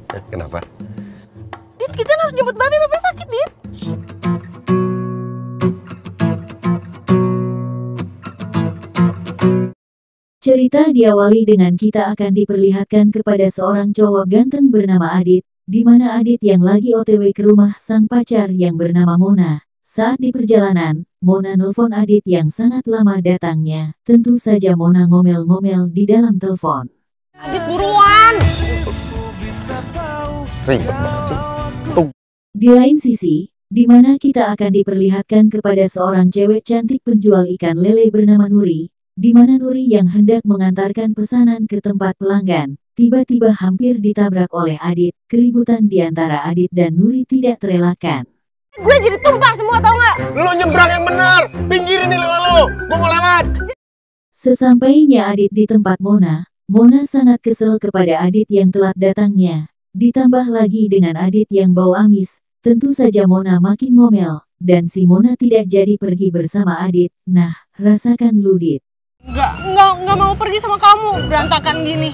Kenapa? Dit, kita harus jemput Babe sakit, Dit. Cerita diawali dengan kita akan diperlihatkan kepada seorang cowok ganteng bernama Adit, di mana Adit yang lagi OTW ke rumah sang pacar yang bernama Mona. Saat di perjalanan, Mona nelpon Adit yang sangat lama datangnya. Tentu saja Mona ngomel-ngomel di dalam telepon. Adit buruan! Ribet banget sih. Di lain sisi, di mana kita akan diperlihatkan kepada seorang cewek cantik penjual ikan lele bernama Nuri, di mana Nuri yang hendak mengantarkan pesanan ke tempat pelanggan, tiba-tiba hampir ditabrak oleh Adit. Keributan di antara Adit dan Nuri tidak terelakkan. Gue jadi tumpah semua, tau gak? Lo nyebrang yang benar. Pinggirin nih lo. Gue mau lewat. Sesampainya Adit di tempat Mona, Mona sangat kesel kepada Adit yang telat datangnya. Ditambah lagi dengan Adit yang bau amis, tentu saja Mona makin ngomel, dan si Mona tidak jadi pergi bersama Adit. Nah, rasakan lu, Dit. Nggak mau pergi sama kamu, berantakan gini.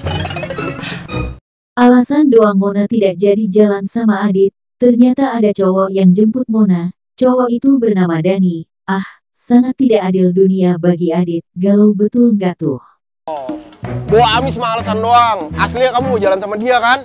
Alasan doang Mona tidak jadi jalan sama Adit, ternyata ada cowok yang jemput Mona. Cowok itu bernama Dani. Ah, sangat tidak adil dunia bagi Adit. Galau betul nggak tuh? Bawa amis mah alasan doang. Aslinya kamu mau jalan sama dia kan?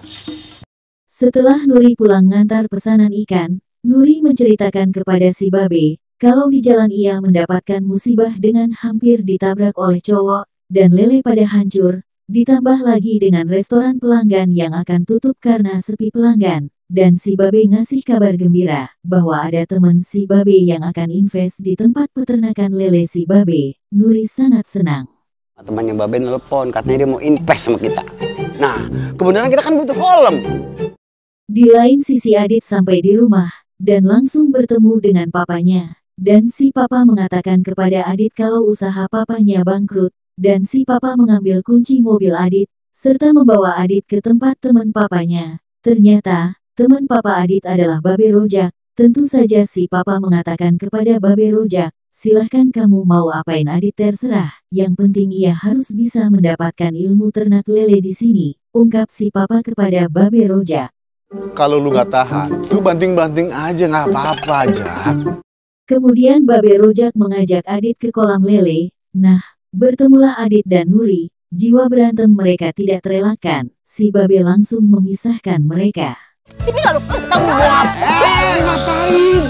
Setelah Nuri pulang ngantar pesanan ikan, Nuri menceritakan kepada si Babe, kalau di jalan ia mendapatkan musibah dengan hampir ditabrak oleh cowok, dan lele pada hancur, ditambah lagi dengan restoran pelanggan yang akan tutup karena sepi pelanggan, dan si Babe ngasih kabar gembira, bahwa ada teman si Babe yang akan invest di tempat peternakan lele si Babe. Nuri sangat senang. Temannya Babe nelpon, katanya dia mau invest sama kita. Nah, kebenaran kita kan butuh kolam. Di lain sisi Adit sampai di rumah, dan langsung bertemu dengan papanya. Dan si papa mengatakan kepada Adit kalau usaha papanya bangkrut, dan si papa mengambil kunci mobil Adit, serta membawa Adit ke tempat teman papanya. Ternyata, teman papa Adit adalah Babe Rojak. Tentu saja si papa mengatakan kepada Babe Rojak, silahkan kamu mau apain Adit terserah, yang penting ia harus bisa mendapatkan ilmu ternak lele di sini, ungkap si papa kepada Babe Rojak. Kalau lu nggak tahan, lu banting-banting aja nggak apa-apa, Jak. Kemudian Babe Rojak mengajak Adit ke kolam lele. Nah, bertemulah Adit dan Nuri. Jiwa berantem mereka tidak terelakkan. Si Babe langsung memisahkan mereka. Ini nggak lu ketemu gua. Ngapain?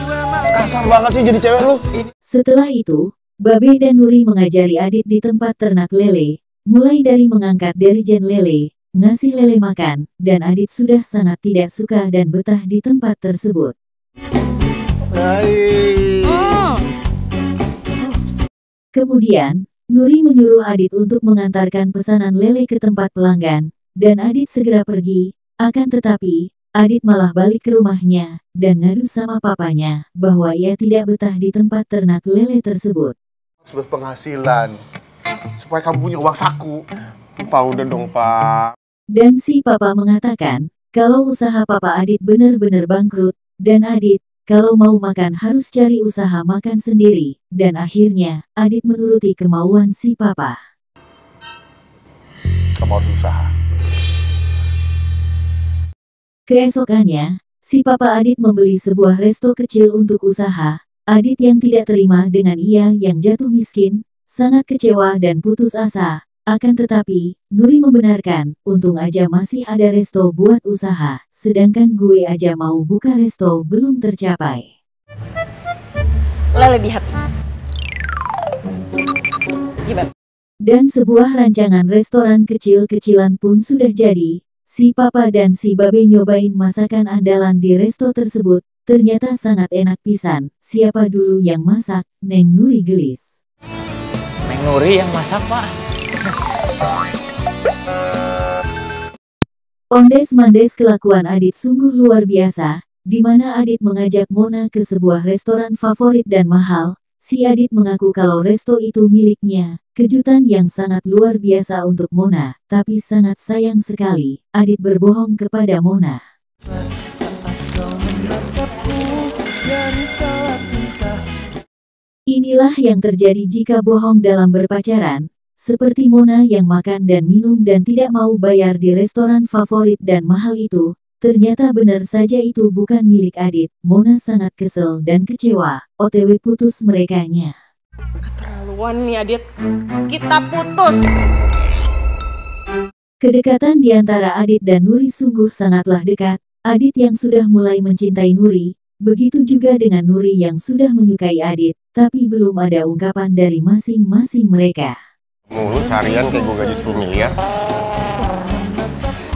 Kasar banget sih jadi cewek lu. Setelah itu, Babe dan Nuri mengajari Adit di tempat ternak lele. Mulai dari mengangkat dirijen lele, ngasih lele makan, dan Adit sudah sangat tidak suka dan betah di tempat tersebut. Kemudian, Nuri menyuruh Adit untuk mengantarkan pesanan lele ke tempat pelanggan, dan Adit segera pergi. Akan tetapi, Adit malah balik ke rumahnya, dan ngadu sama papanya, bahwa ia tidak betah di tempat ternak lele tersebut. Harus berpenghasilan, supaya kamu punya uang saku. Pak, udah dong, Pak. Dan si papa mengatakan, kalau usaha papa Adit benar-benar bangkrut, dan Adit, kalau mau makan harus cari usaha makan sendiri, dan akhirnya, Adit menuruti kemauan si papa. Kamu harus usaha. Keesokannya, si papa Adit membeli sebuah resto kecil untuk usaha. Adit yang tidak terima dengan ia yang jatuh miskin, sangat kecewa dan putus asa. Akan tetapi, Nuri membenarkan, untung aja masih ada resto buat usaha, sedangkan gue aja mau buka resto belum tercapai. Lele di hati. Gimana? Dan sebuah rancangan restoran kecil-kecilan pun sudah jadi. Si papa dan si Babe nyobain masakan andalan di resto tersebut, ternyata sangat enak pisan. Siapa dulu yang masak? Neng Nuri gelis. Neng Nuri yang masak, Pak. Ondes-mandes kelakuan Adit sungguh luar biasa, di mana Adit mengajak Mona ke sebuah restoran favorit dan mahal. Si Adit mengaku kalau resto itu miliknya. Kejutan yang sangat luar biasa untuk Mona, tapi sangat sayang sekali, Adit berbohong kepada Mona. Inilah yang terjadi jika bohong dalam berpacaran. Seperti Mona yang makan dan minum dan tidak mau bayar di restoran favorit dan mahal itu, Ternyata benar saja itu bukan milik Adit. Mona sangat kesel dan kecewa. OTW putus merekanya. Keterlaluan nih Adit. Kita putus. Kedekatan di antara Adit dan Nuri sungguh sangatlah dekat. Adit yang sudah mulai mencintai Nuri, begitu juga dengan Nuri yang sudah menyukai Adit, tapi belum ada ungkapan dari masing-masing mereka. Mulu seharian kayak gue gaji 10 miliar.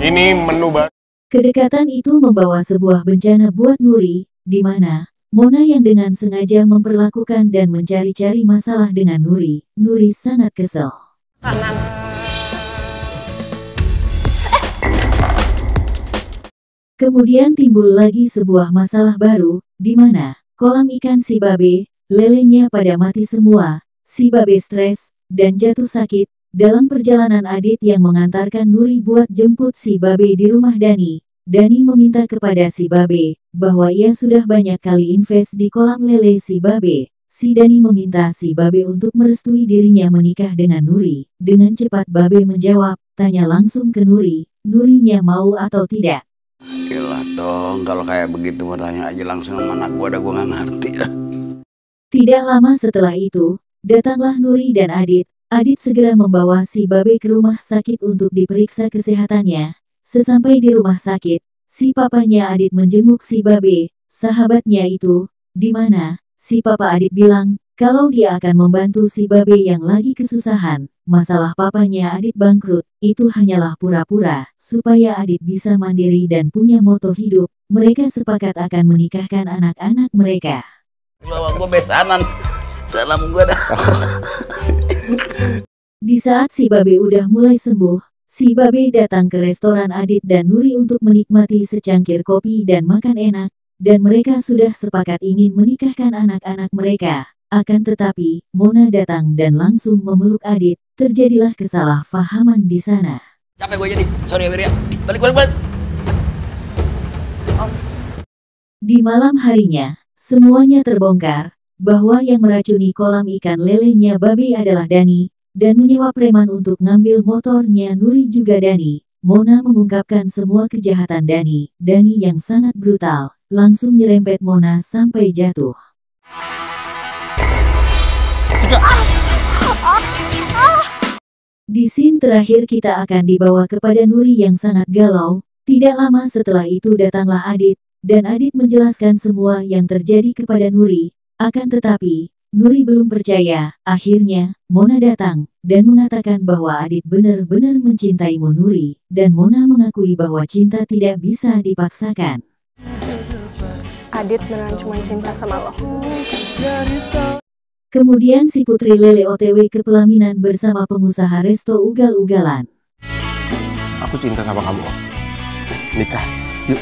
Ini menu banget. Kedekatan itu membawa sebuah bencana buat Nuri, di mana Mona yang dengan sengaja memperlakukan dan mencari-cari masalah dengan Nuri. Nuri sangat kesel. Kanan. Kemudian timbul lagi sebuah masalah baru, di mana kolam ikan si Babe, lelenya pada mati semua. Si Babe stres dan jatuh sakit. Dalam perjalanan Adit yang mengantarkan Nuri buat jemput si Babe di rumah Dani, Dani meminta kepada si Babe bahwa ia sudah banyak kali invest di kolam lele si Babe. Si Dani meminta si Babe untuk merestui dirinya menikah dengan Nuri. Dengan cepat Babe menjawab, tanya langsung ke Nuri, Nurinya mau atau tidak. Gila dong, kalau kayak begitu bertanya aja langsung sama anak gua, gua nggak ngerti. Tidak lama setelah itu, datanglah Nuri dan Adit. Adit segera membawa si Babe ke rumah sakit untuk diperiksa kesehatannya. Sesampai di rumah sakit, si papanya Adit menjenguk si Babe, sahabatnya itu, di mana si papa Adit bilang kalau dia akan membantu si Babe yang lagi kesusahan. Masalah papanya Adit bangkrut, itu hanyalah pura-pura, supaya Adit bisa mandiri dan punya moto hidup. Mereka sepakat akan menikahkan anak-anak mereka. Lawan gua besanan dalam gua dah. Di saat si Babe udah mulai sembuh, si Babe datang ke restoran Adit dan Nuri untuk menikmati secangkir kopi dan makan enak, dan mereka sudah sepakat ingin menikahkan anak-anak mereka. Akan tetapi, Mona datang dan langsung memeluk Adit. Terjadilah kesalahpahaman di sana. Capek gue jadi. Sorry ya Wirya. Balik. Di malam harinya, semuanya terbongkar bahwa yang meracuni kolam ikan lelenya Babe adalah Dani, dan menyewa preman untuk ngambil motornya Nuri juga Dani. Mona mengungkapkan semua kejahatan Dani. Dani yang sangat brutal, langsung nyerempet Mona sampai jatuh. Di scene terakhir kita akan dibawa kepada Nuri yang sangat galau. Tidak lama setelah itu datanglah Adit, dan Adit menjelaskan semua yang terjadi kepada Nuri. Akan tetapi, Nuri belum percaya. Akhirnya, Mona datang, dan mengatakan bahwa Adit benar-benar mencintaimu Nuri, dan Mona mengakui bahwa cinta tidak bisa dipaksakan. Adit beneran cuma cinta sama lo. Kemudian si Putri Lele OTW ke pelaminan bersama pengusaha resto ugal-ugalan. Aku cinta sama kamu. Nikah. Yuk.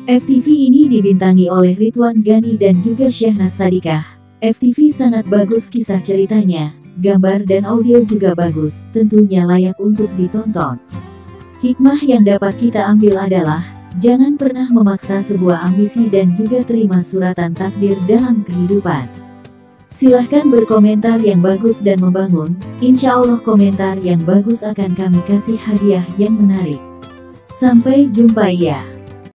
FTV ini dibintangi oleh Ridwan Ghani dan juga Syahnas Sadikah. FTV sangat bagus kisah ceritanya. Gambar dan audio juga bagus, tentunya layak untuk ditonton. Hikmah yang dapat kita ambil adalah jangan pernah memaksa sebuah ambisi dan juga terima suratan takdir dalam kehidupan. Silahkan berkomentar yang bagus dan membangun. Insya Allah komentar yang bagus akan kami kasih hadiah yang menarik. Sampai jumpa ya.